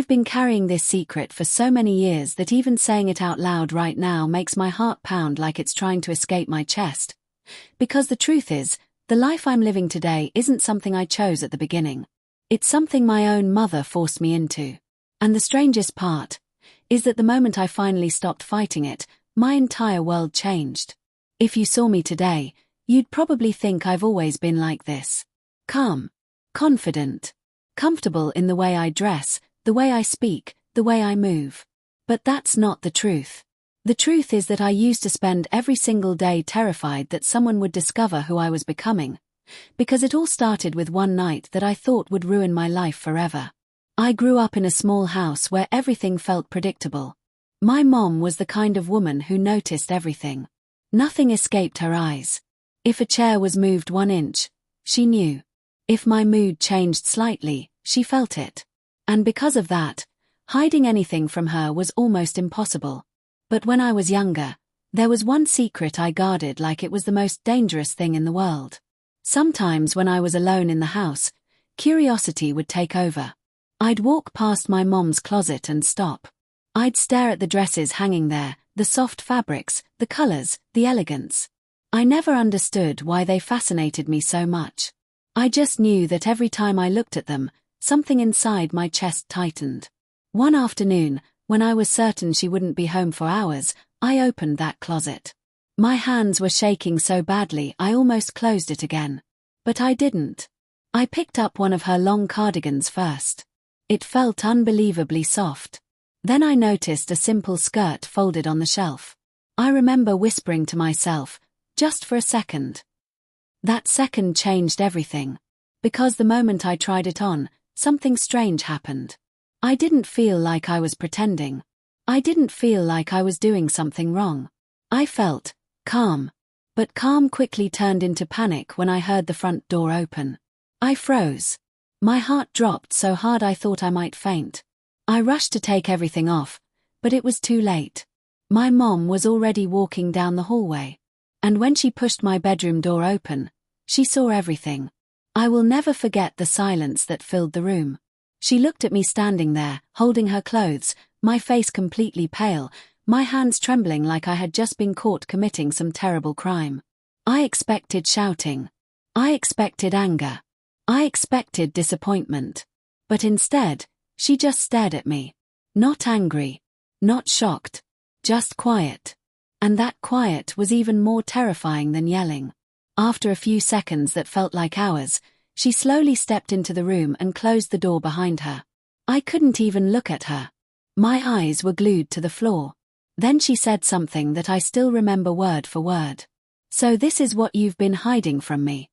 I've been carrying this secret for so many years that even saying it out loud right now makes my heart pound like it's trying to escape my chest. Because the truth is, the life I'm living today isn't something I chose at the beginning. It's something my own mother forced me into. And the strangest part is that the moment I finally stopped fighting it, my entire world changed. If you saw me today, you'd probably think I've always been like this. Calm, confident, comfortable in the way I dress, the way I speak, the way I move. But that's not the truth. The truth is that I used to spend every single day terrified that someone would discover who I was becoming. Because it all started with one night that I thought would ruin my life forever. I grew up in a small house where everything felt predictable. My mom was the kind of woman who noticed everything. Nothing escaped her eyes. If a chair was moved 1 inch, she knew. If my mood changed slightly, she felt it. And because of that, hiding anything from her was almost impossible. But when I was younger, there was one secret I guarded like it was the most dangerous thing in the world. Sometimes when I was alone in the house, curiosity would take over. I'd walk past my mom's closet and stop. I'd stare at the dresses hanging there, the soft fabrics, the colors, the elegance. I never understood why they fascinated me so much. I just knew that every time I looked at them, something inside my chest tightened. One afternoon, when I was certain she wouldn't be home for hours, I opened that closet. My hands were shaking so badly I almost closed it again. But I didn't. I picked up one of her long cardigans first. It felt unbelievably soft. Then I noticed a simple skirt folded on the shelf. I remember whispering to myself, just for a second. That second changed everything. Because the moment I tried it on, something strange happened. I didn't feel like I was pretending. I didn't feel like I was doing something wrong. I felt calm. But calm quickly turned into panic when I heard the front door open. I froze. My heart dropped so hard I thought I might faint. I rushed to take everything off, but it was too late. My mom was already walking down the hallway. And when she pushed my bedroom door open, she saw everything. I will never forget the silence that filled the room. She looked at me standing there, holding her clothes, my face completely pale, my hands trembling like I had just been caught committing some terrible crime. I expected shouting. I expected anger. I expected disappointment. But instead, she just stared at me. Not angry. Not shocked. Just quiet. And that quiet was even more terrifying than yelling. After a few seconds that felt like hours, she slowly stepped into the room and closed the door behind her. I couldn't even look at her. My eyes were glued to the floor. Then she said something that I still remember word for word. "So this is what you've been hiding from me."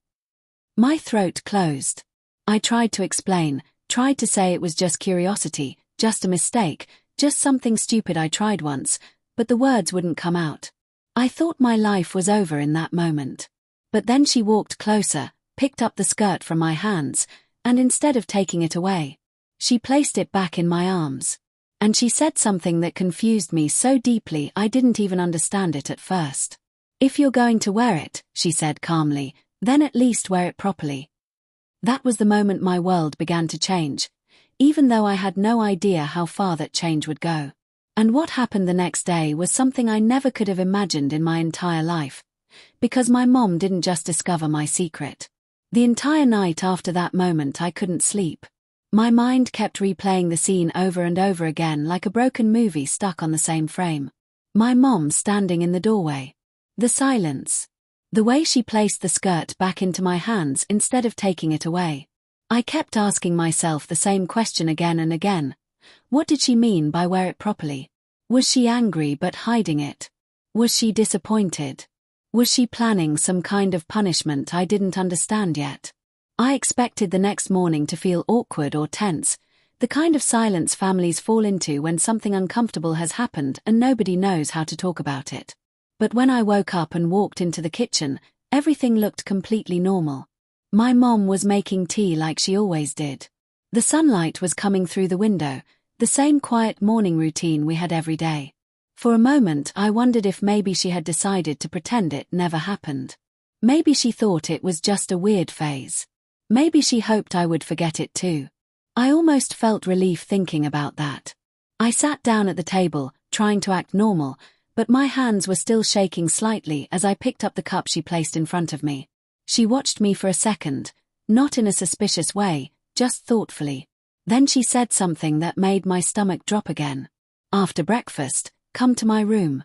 My throat closed. I tried to explain, tried to say it was just curiosity, just a mistake, just something stupid I tried once, but the words wouldn't come out. I thought my life was over in that moment. But then she walked closer, picked up the skirt from my hands, and instead of taking it away, she placed it back in my arms. And she said something that confused me so deeply I didn't even understand it at first. "If you're going to wear it," she said calmly, "then at least wear it properly." That was the moment my world began to change, even though I had no idea how far that change would go. And what happened the next day was something I never could have imagined in my entire life. Because my mom didn't just discover my secret. The entire night after that moment I couldn't sleep. My mind kept replaying the scene over and over again like a broken movie stuck on the same frame. My mom standing in the doorway. The silence. The way she placed the skirt back into my hands instead of taking it away. I kept asking myself the same question again and again. What did she mean by wear it properly? Was she angry but hiding it? Was she disappointed? Was she planning some kind of punishment I didn't understand yet? I expected the next morning to feel awkward or tense, the kind of silence families fall into when something uncomfortable has happened and nobody knows how to talk about it. But when I woke up and walked into the kitchen, everything looked completely normal. My mom was making tea like she always did. The sunlight was coming through the window, the same quiet morning routine we had every day. For a moment I wondered if maybe she had decided to pretend it never happened. Maybe she thought it was just a weird phase. Maybe she hoped I would forget it too. I almost felt relief thinking about that. I sat down at the table, trying to act normal, but my hands were still shaking slightly as I picked up the cup she placed in front of me. She watched me for a second, not in a suspicious way, just thoughtfully. Then she said something that made my stomach drop again. "After breakfast, come to my room."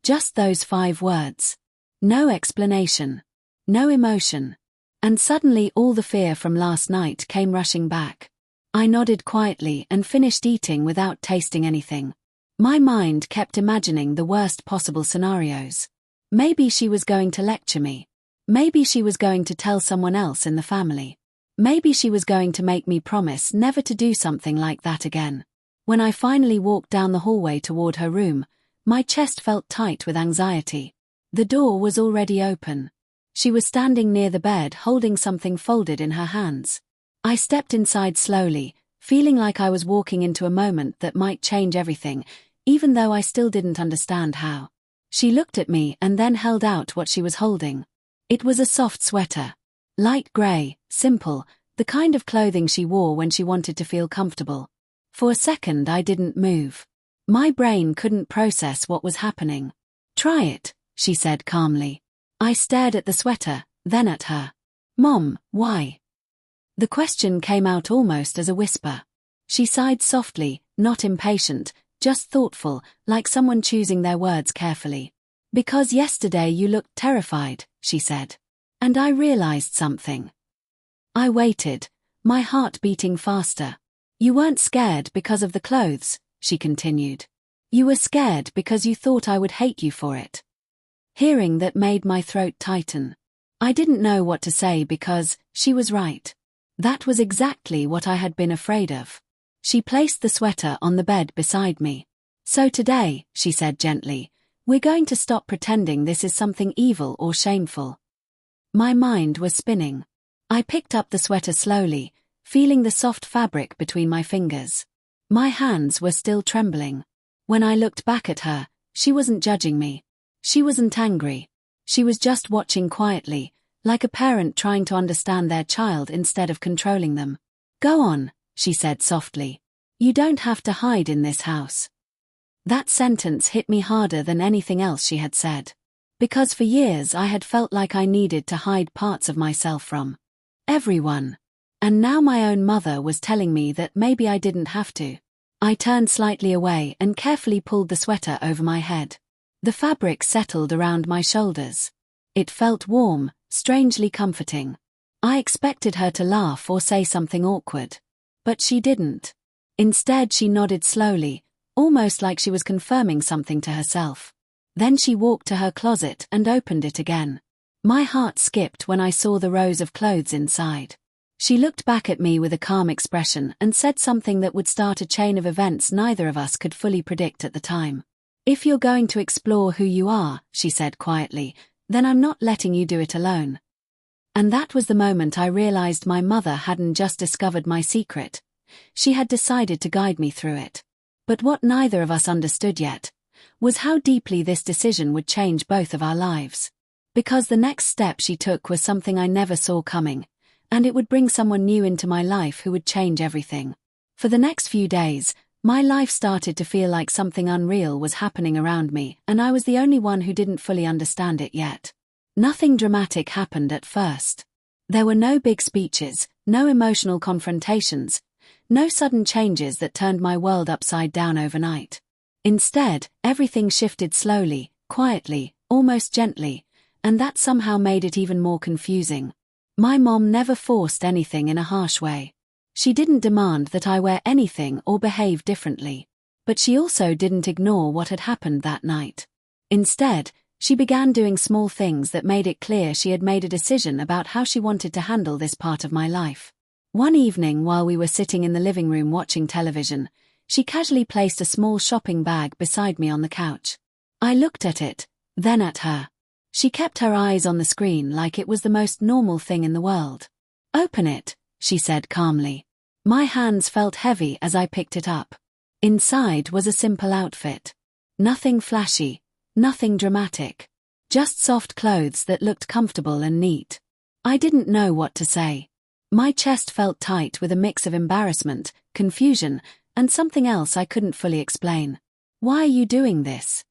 Just those 5 words. No explanation. No emotion. And suddenly all the fear from last night came rushing back. I nodded quietly and finished eating without tasting anything. My mind kept imagining the worst possible scenarios. Maybe she was going to lecture me. Maybe she was going to tell someone else in the family. Maybe she was going to make me promise never to do something like that again. When I finally walked down the hallway toward her room, my chest felt tight with anxiety. The door was already open. She was standing near the bed holding something folded in her hands. I stepped inside slowly, feeling like I was walking into a moment that might change everything, even though I still didn't understand how. She looked at me and then held out what she was holding. It was a soft sweater. Light gray, simple, the kind of clothing she wore when she wanted to feel comfortable. For a second I didn't move. My brain couldn't process what was happening. "Try it," she said calmly. I stared at the sweater, then at her. "Mom, why?" The question came out almost as a whisper. She sighed softly, not impatient, just thoughtful, like someone choosing their words carefully. "Because yesterday you looked terrified," she said. And I realized something. I waited, my heart beating faster. "You weren't scared because of the clothes," she continued. "You were scared because you thought I would hate you for it." Hearing that made my throat tighten. I didn't know what to say because she was right. That was exactly what I had been afraid of. She placed the sweater on the bed beside me. "So today," she said gently, "we're going to stop pretending this is something evil or shameful." My mind was spinning. I picked up the sweater slowly, feeling the soft fabric between my fingers. My hands were still trembling. When I looked back at her, she wasn't judging me. She wasn't angry. She was just watching quietly, like a parent trying to understand their child instead of controlling them. "Go on," she said softly. "You don't have to hide in this house." That sentence hit me harder than anything else she had said. Because for years I had felt like I needed to hide parts of myself from everyone. And now my own mother was telling me that maybe I didn't have to. I turned slightly away and carefully pulled the sweater over my head. The fabric settled around my shoulders. It felt warm, strangely comforting. I expected her to laugh or say something awkward. But she didn't. Instead she nodded slowly, almost like she was confirming something to herself. Then she walked to her closet and opened it again. My heart skipped when I saw the rows of clothes inside. She looked back at me with a calm expression and said something that would start a chain of events neither of us could fully predict at the time. "If you're going to explore who you are," she said quietly, "then I'm not letting you do it alone." And that was the moment I realized my mother hadn't just discovered my secret. She had decided to guide me through it. But what neither of us understood yet was how deeply this decision would change both of our lives. Because the next step she took was something I never saw coming, and it would bring someone new into my life who would change everything. For the next few days, my life started to feel like something unreal was happening around me, and I was the only one who didn't fully understand it yet. Nothing dramatic happened at first. There were no big speeches, no emotional confrontations, no sudden changes that turned my world upside down overnight. Instead, everything shifted slowly, quietly, almost gently, and that somehow made it even more confusing. My mom never forced anything in a harsh way. She didn't demand that I wear anything or behave differently. But she also didn't ignore what had happened that night. Instead, she began doing small things that made it clear she had made a decision about how she wanted to handle this part of my life. One evening while we were sitting in the living room watching television, she casually placed a small shopping bag beside me on the couch. I looked at it, then at her. She kept her eyes on the screen like it was the most normal thing in the world. "Open it," she said calmly. My hands felt heavy as I picked it up. Inside was a simple outfit. Nothing flashy, nothing dramatic. Just soft clothes that looked comfortable and neat. I didn't know what to say. My chest felt tight with a mix of embarrassment, confusion, and something else I couldn't fully explain. "Why are you doing this?"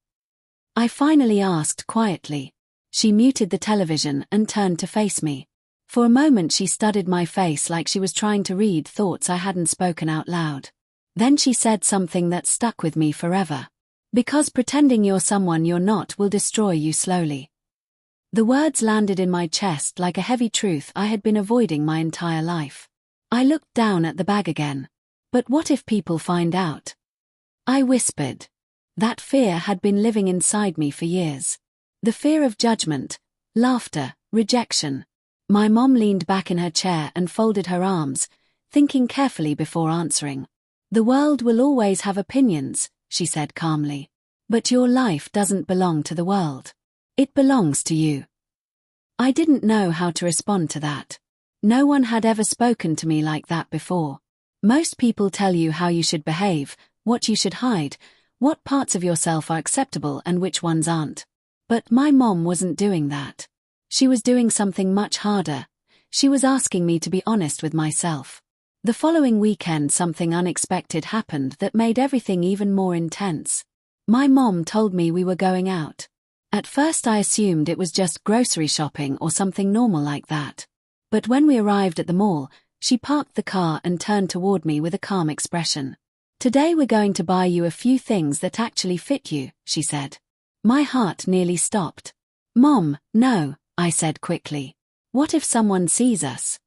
I finally asked quietly. She muted the television and turned to face me. For a moment she studied my face like she was trying to read thoughts I hadn't spoken out loud. Then she said something that stuck with me forever. "Because pretending you're someone you're not will destroy you slowly." The words landed in my chest like a heavy truth I had been avoiding my entire life. I looked down at the bag again. "But what if people find out?" I whispered. That fear had been living inside me for years. The fear of judgment, laughter, rejection. My mom leaned back in her chair and folded her arms, thinking carefully before answering. "The world will always have opinions," she said calmly. "But your life doesn't belong to the world. It belongs to you." I didn't know how to respond to that. No one had ever spoken to me like that before. Most people tell you how you should behave, what you should hide, what parts of yourself are acceptable and which ones aren't. But my mom wasn't doing that. She was doing something much harder. She was asking me to be honest with myself. The following weekend something unexpected happened that made everything even more intense. My mom told me we were going out. At first I assumed it was just grocery shopping or something normal like that. But when we arrived at the mall, she parked the car and turned toward me with a calm expression. "Today we're going to buy you a few things that actually fit you," she said. My heart nearly stopped. "Mom, no," I said quickly. "What if someone sees us?"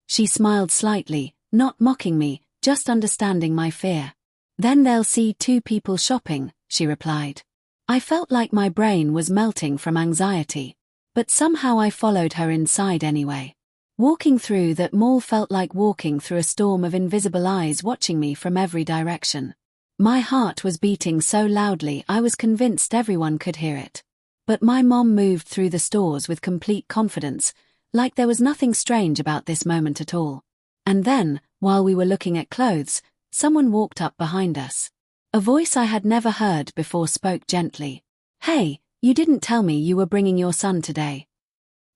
She smiled slightly, not mocking me, just understanding my fear. "Then they'll see two people shopping," she replied. I felt like my brain was melting from anxiety. But somehow I followed her inside anyway. Walking through that mall felt like walking through a storm of invisible eyes watching me from every direction. My heart was beating so loudly I was convinced everyone could hear it. But my mom moved through the stores with complete confidence, like there was nothing strange about this moment at all. And then, while we were looking at clothes, someone walked up behind us. A voice I had never heard before spoke gently. "Hey, you didn't tell me you were bringing your son today."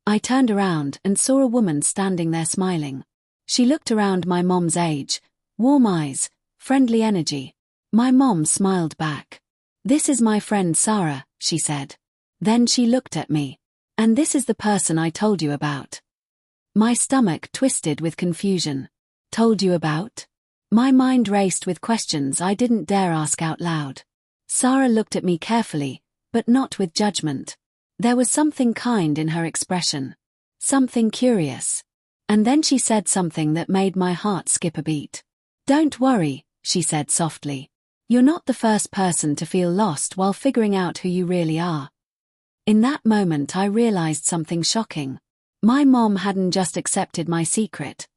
I turned around and saw a woman standing there smiling. She looked around my mom's age, warm eyes, friendly energy. My mom smiled back. "This is my friend Sarah," she said. Then she looked at me. "And this is the person I told you about." My stomach twisted with confusion. "Told you about?" My mind raced with questions I didn't dare ask out loud. Sarah looked at me carefully, but not with judgment. There was something kind in her expression. Something curious. And then she said something that made my heart skip a beat. "Don't worry," she said softly. "You're not the first person to feel lost while figuring out who you really are." In that moment I realized something shocking. My mom hadn't just accepted my secret.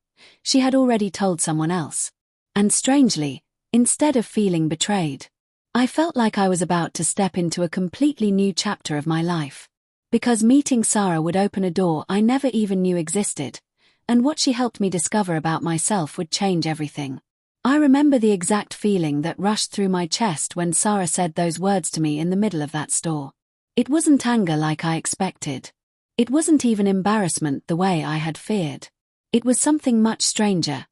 She had already told someone else. And strangely, instead of feeling betrayed, I felt like I was about to step into a completely new chapter of my life. Because meeting Sarah would open a door I never even knew existed, and what she helped me discover about myself would change everything. I remember the exact feeling that rushed through my chest when Sarah said those words to me in the middle of that store. It wasn't anger like I expected. It wasn't even embarrassment the way I had feared. It was something much stranger.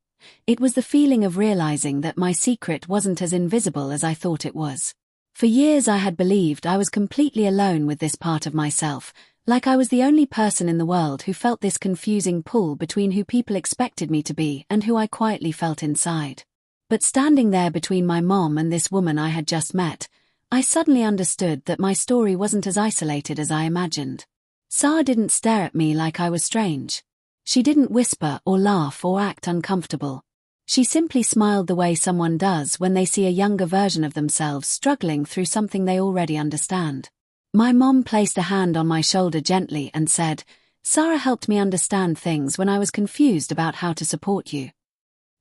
It was the feeling of realizing that my secret wasn't as invisible as I thought it was. For years I had believed I was completely alone with this part of myself, like I was the only person in the world who felt this confusing pull between who people expected me to be and who I quietly felt inside. But standing there between my mom and this woman I had just met, I suddenly understood that my story wasn't as isolated as I imagined. Sarah didn't stare at me like I was strange. She didn't whisper or laugh or act uncomfortable. She simply smiled the way someone does when they see a younger version of themselves struggling through something they already understand. My mom placed a hand on my shoulder gently and said, "Sarah helped me understand things when I was confused about how to support you."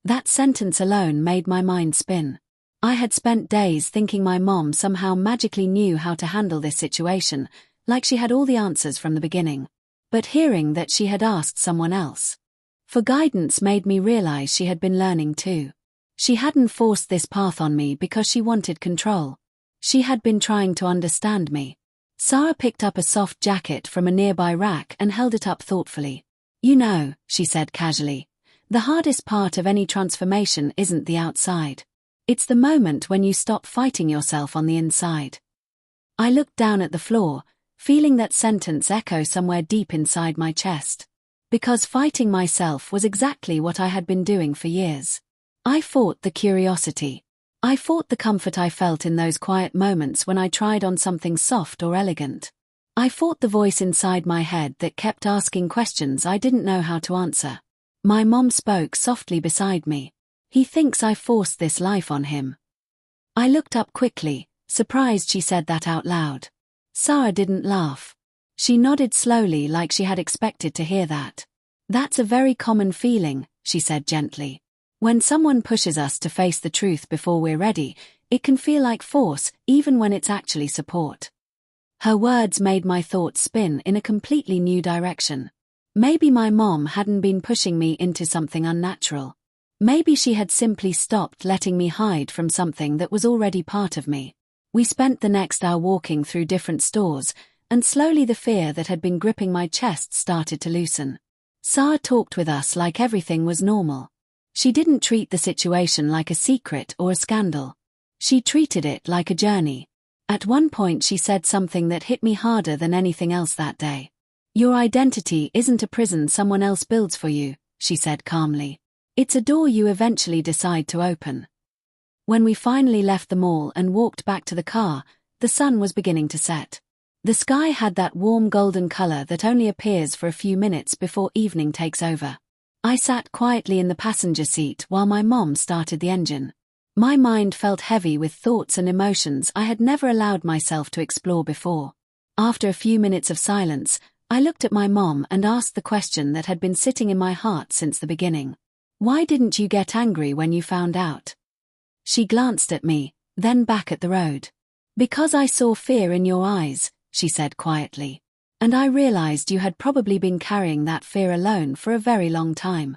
That sentence alone made my mind spin. I had spent days thinking my mom somehow magically knew how to handle this situation, like she had all the answers from the beginning. But hearing that she had asked someone else for guidance made me realize she had been learning too. She hadn't forced this path on me because she wanted control. She had been trying to understand me. Sarah picked up a soft jacket from a nearby rack and held it up thoughtfully. "You know," she said casually, The hardest part of any transformation isn't the outside. It's the moment when you stop fighting yourself on the inside. I looked down at the floor, feeling that sentence echo somewhere deep inside my chest. Because fighting myself was exactly what I had been doing for years. I fought the curiosity. I fought the comfort I felt in those quiet moments when I tried on something soft or elegant. I fought the voice inside my head that kept asking questions I didn't know how to answer. My mom spoke softly beside me. "He thinks I forced this life on him." I looked up quickly, surprised she said that out loud. Sarah didn't laugh. She nodded slowly like she had expected to hear that. "That's a very common feeling," she said gently. "When someone pushes us to face the truth before we're ready, it can feel like force, even when it's actually support." Her words made my thoughts spin in a completely new direction. Maybe my mom hadn't been pushing me into something unnatural. Maybe she had simply stopped letting me hide from something that was already part of me. We spent the next hour walking through different stores, and slowly the fear that had been gripping my chest started to loosen. Sarah talked with us like everything was normal. She didn't treat the situation like a secret or a scandal. She treated it like a journey. At one point she said something that hit me harder than anything else that day. "Your identity isn't a prison someone else builds for you," she said calmly. "It's a door you eventually decide to open." When we finally left the mall and walked back to the car, the sun was beginning to set. The sky had that warm golden color that only appears for a few minutes before evening takes over. I sat quietly in the passenger seat while my mom started the engine. My mind felt heavy with thoughts and emotions I had never allowed myself to explore before. After a few minutes of silence, I looked at my mom and asked the question that had been sitting in my heart since the beginning. "Why didn't you get angry when you found out?" She glanced at me, then back at the road. "Because I saw fear in your eyes," she said quietly. "And I realized you had probably been carrying that fear alone for a very long time."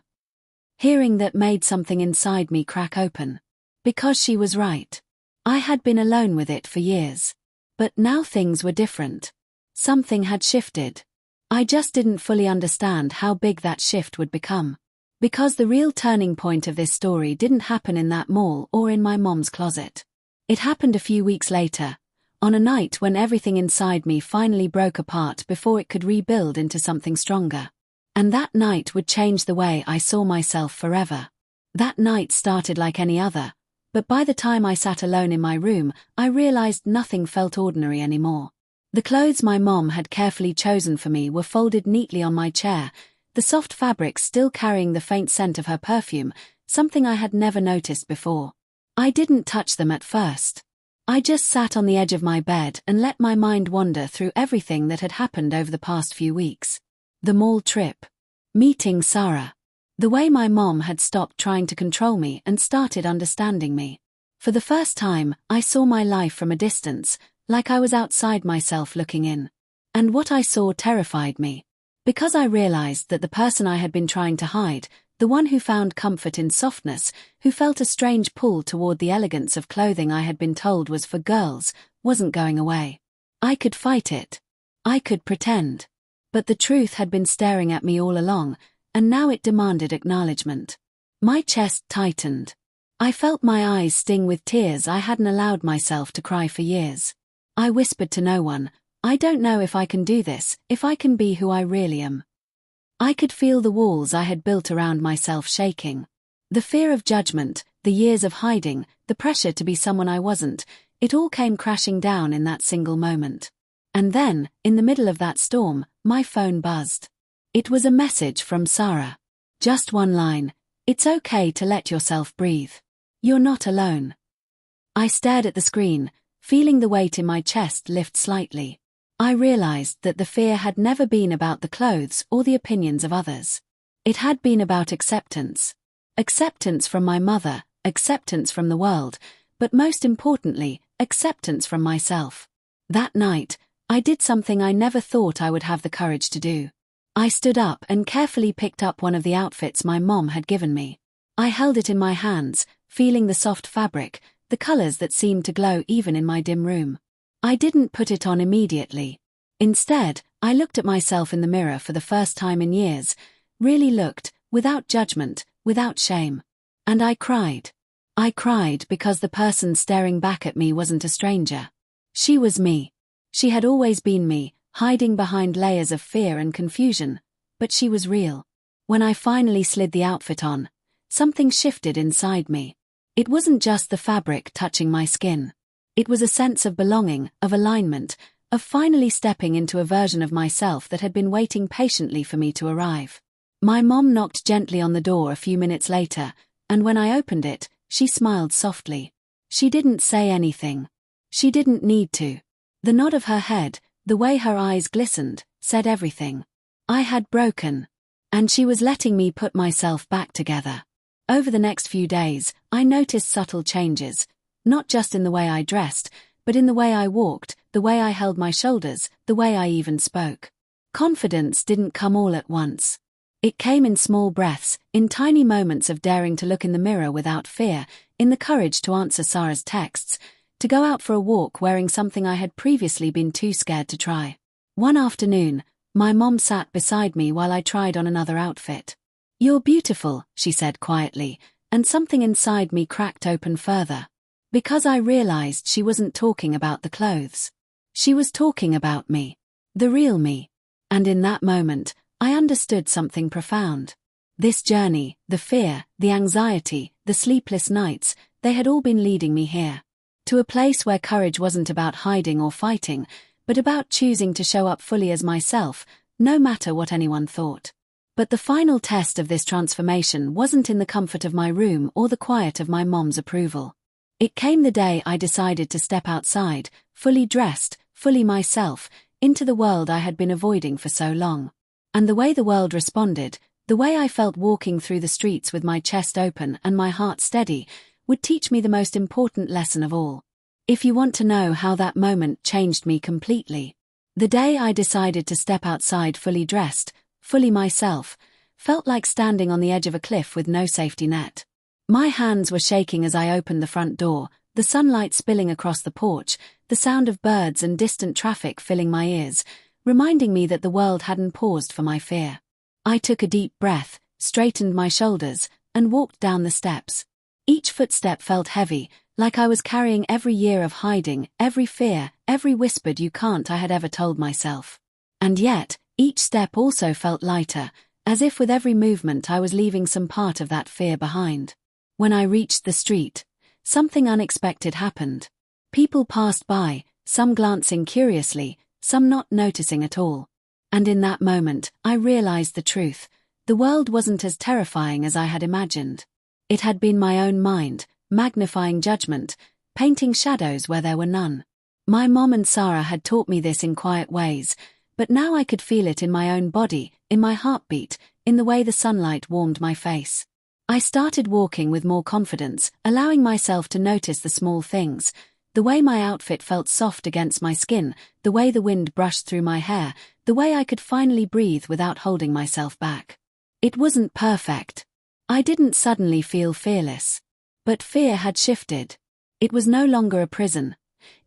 Hearing that made something inside me crack open. Because she was right. I had been alone with it for years. But now things were different. Something had shifted. I just didn't fully understand how big that shift would become. Because the real turning point of this story didn't happen in that mall or in my mom's closet. It happened a few weeks later, on a night when everything inside me finally broke apart before it could rebuild into something stronger. And that night would change the way I saw myself forever. That night started like any other, but by the time I sat alone in my room, I realized nothing felt ordinary anymore. The clothes my mom had carefully chosen for me were folded neatly on my chair, the soft fabric still carrying the faint scent of her perfume, something I had never noticed before. I didn't touch them at first. I just sat on the edge of my bed and let my mind wander through everything that had happened over the past few weeks. The mall trip. Meeting Sarah. The way my mom had stopped trying to control me and started understanding me. For the first time, I saw my life from a distance, like I was outside myself looking in. And what I saw terrified me. Because I realized that the person I had been trying to hide, the one who found comfort in softness, who felt a strange pull toward the elegance of clothing I had been told was for girls, wasn't going away. I could fight it. I could pretend. But the truth had been staring at me all along, and now it demanded acknowledgement. My chest tightened. I felt my eyes sting with tears I hadn't allowed myself to cry for years. I whispered to no one, "I don't know if I can do this, if I can be who I really am." I could feel the walls I had built around myself shaking. The fear of judgment, the years of hiding, the pressure to be someone I wasn't, it all came crashing down in that single moment. And then, in the middle of that storm, my phone buzzed. It was a message from Sarah. Just one line, "It's okay to let yourself breathe. You're not alone." I stared at the screen, feeling the weight in my chest lift slightly. I realized that the fear had never been about the clothes or the opinions of others. It had been about acceptance. Acceptance from my mother, acceptance from the world, but most importantly, acceptance from myself. That night, I did something I never thought I would have the courage to do. I stood up and carefully picked up one of the outfits my mom had given me. I held it in my hands, feeling the soft fabric, the colors that seemed to glow even in my dim room. I didn't put it on immediately. Instead, I looked at myself in the mirror for the first time in years, really looked, without judgment, without shame. And I cried. I cried because the person staring back at me wasn't a stranger. She was me. She had always been me, hiding behind layers of fear and confusion, but she was real. When I finally slid the outfit on, something shifted inside me. It wasn't just the fabric touching my skin. It was a sense of belonging, of alignment, of finally stepping into a version of myself that had been waiting patiently for me to arrive. My mom knocked gently on the door a few minutes later, and when I opened it, she smiled softly. She didn't say anything. She didn't need to. The nod of her head, the way her eyes glistened, said everything. I had broken. And she was letting me put myself back together. Over the next few days, I noticed subtle changes, not just in the way I dressed, but in the way I walked, the way I held my shoulders, the way I even spoke. Confidence didn't come all at once. It came in small breaths, in tiny moments of daring to look in the mirror without fear, in the courage to answer Sarah's texts, to go out for a walk wearing something I had previously been too scared to try. One afternoon, my mom sat beside me while I tried on another outfit. "You're beautiful," she said quietly, and something inside me cracked open further. Because I realized she wasn't talking about the clothes. She was talking about me. The real me. And in that moment, I understood something profound. This journey, the fear, the anxiety, the sleepless nights, they had all been leading me here. To a place where courage wasn't about hiding or fighting, but about choosing to show up fully as myself, no matter what anyone thought. But the final test of this transformation wasn't in the comfort of my room or the quiet of my mom's approval. It came the day I decided to step outside, fully dressed, fully myself, into the world I had been avoiding for so long. And the way the world responded, the way I felt walking through the streets with my chest open and my heart steady, would teach me the most important lesson of all. If you want to know how that moment changed me completely, the day I decided to step outside fully dressed, fully myself, felt like standing on the edge of a cliff with no safety net. My hands were shaking as I opened the front door, the sunlight spilling across the porch, the sound of birds and distant traffic filling my ears, reminding me that the world hadn't paused for my fear. I took a deep breath, straightened my shoulders, and walked down the steps. Each footstep felt heavy, like I was carrying every year of hiding, every fear, every whispered "you can't" I had ever told myself. And yet, each step also felt lighter, as if with every movement I was leaving some part of that fear behind. When I reached the street, something unexpected happened. People passed by, some glancing curiously, some not noticing at all. And in that moment, I realized the truth. The world wasn't as terrifying as I had imagined. It had been my own mind, magnifying judgment, painting shadows where there were none. My mom and Sarah had taught me this in quiet ways, but now I could feel it in my own body, in my heartbeat, in the way the sunlight warmed my face. I started walking with more confidence, allowing myself to notice the small things, the way my outfit felt soft against my skin, the way the wind brushed through my hair, the way I could finally breathe without holding myself back. It wasn't perfect. I didn't suddenly feel fearless. But fear had shifted. It was no longer a prison.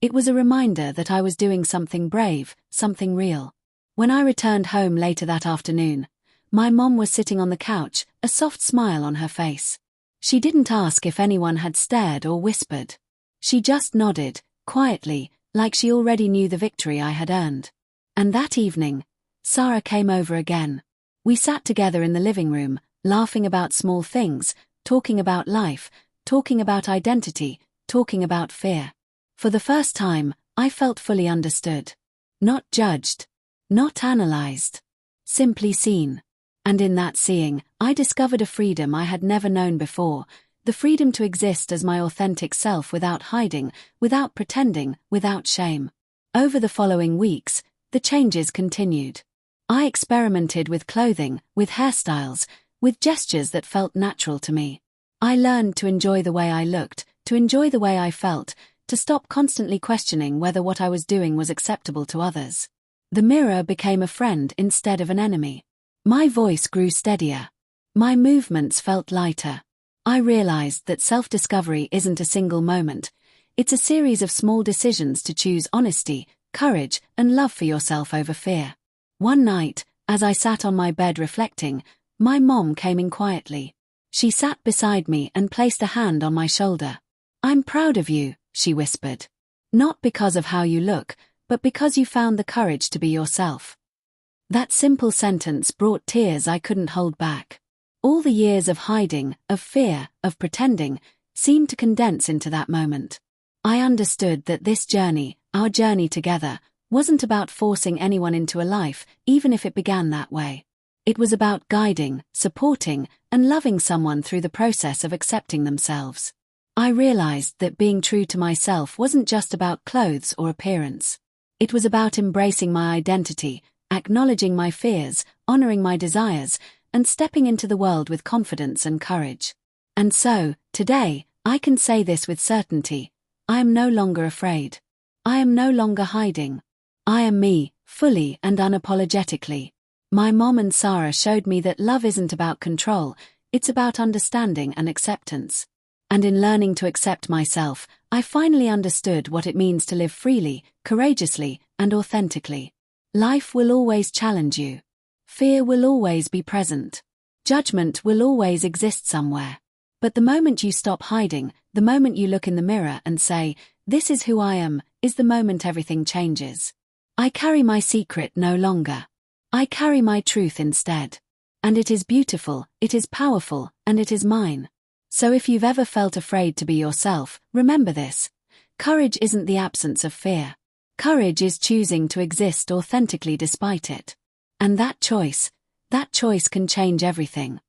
It was a reminder that I was doing something brave, something real. When I returned home later that afternoon, my mom was sitting on the couch, a soft smile on her face. She didn't ask if anyone had stared or whispered. She just nodded, quietly, like she already knew the victory I had earned. And that evening, Sarah came over again. We sat together in the living room, laughing about small things, talking about life, talking about identity, talking about fear. For the first time, I felt fully understood. Not judged. Not analyzed. Simply seen. And in that seeing, I discovered a freedom I had never known before, the freedom to exist as my authentic self without hiding, without pretending, without shame. Over the following weeks, the changes continued. I experimented with clothing, with hairstyles, with gestures that felt natural to me. I learned to enjoy the way I looked, to enjoy the way I felt, to stop constantly questioning whether what I was doing was acceptable to others. The mirror became a friend instead of an enemy. My voice grew steadier. My movements felt lighter. I realized that self-discovery isn't a single moment. It's a series of small decisions to choose honesty, courage, and love for yourself over fear. One night, as I sat on my bed reflecting, my mom came in quietly. She sat beside me and placed a hand on my shoulder. "I'm proud of you," she whispered. "Not because of how you look, but because you found the courage to be yourself." That simple sentence brought tears I couldn't hold back. All the years of hiding, of fear, of pretending, seemed to condense into that moment. I understood that this journey, our journey together, wasn't about forcing anyone into a life, even if it began that way. It was about guiding, supporting, and loving someone through the process of accepting themselves. I realized that being true to myself wasn't just about clothes or appearance. It was about embracing my identity, acknowledging my fears, honoring my desires, and stepping into the world with confidence and courage. And so, today, I can say this with certainty: I am no longer afraid. I am no longer hiding. I am me, fully and unapologetically. My mom and Sarah showed me that love isn't about control, it's about understanding and acceptance. And in learning to accept myself, I finally understood what it means to live freely, courageously, and authentically. Life will always challenge you. Fear will always be present. Judgment will always exist somewhere. But the moment you stop hiding, the moment you look in the mirror and say, "This is who I am," is the moment everything changes. I carry my secret no longer. I carry my truth instead. And it is beautiful, it is powerful, and it is mine. So if you've ever felt afraid to be yourself, remember this: courage isn't the absence of fear. Courage is choosing to exist authentically despite it. And that choice can change everything.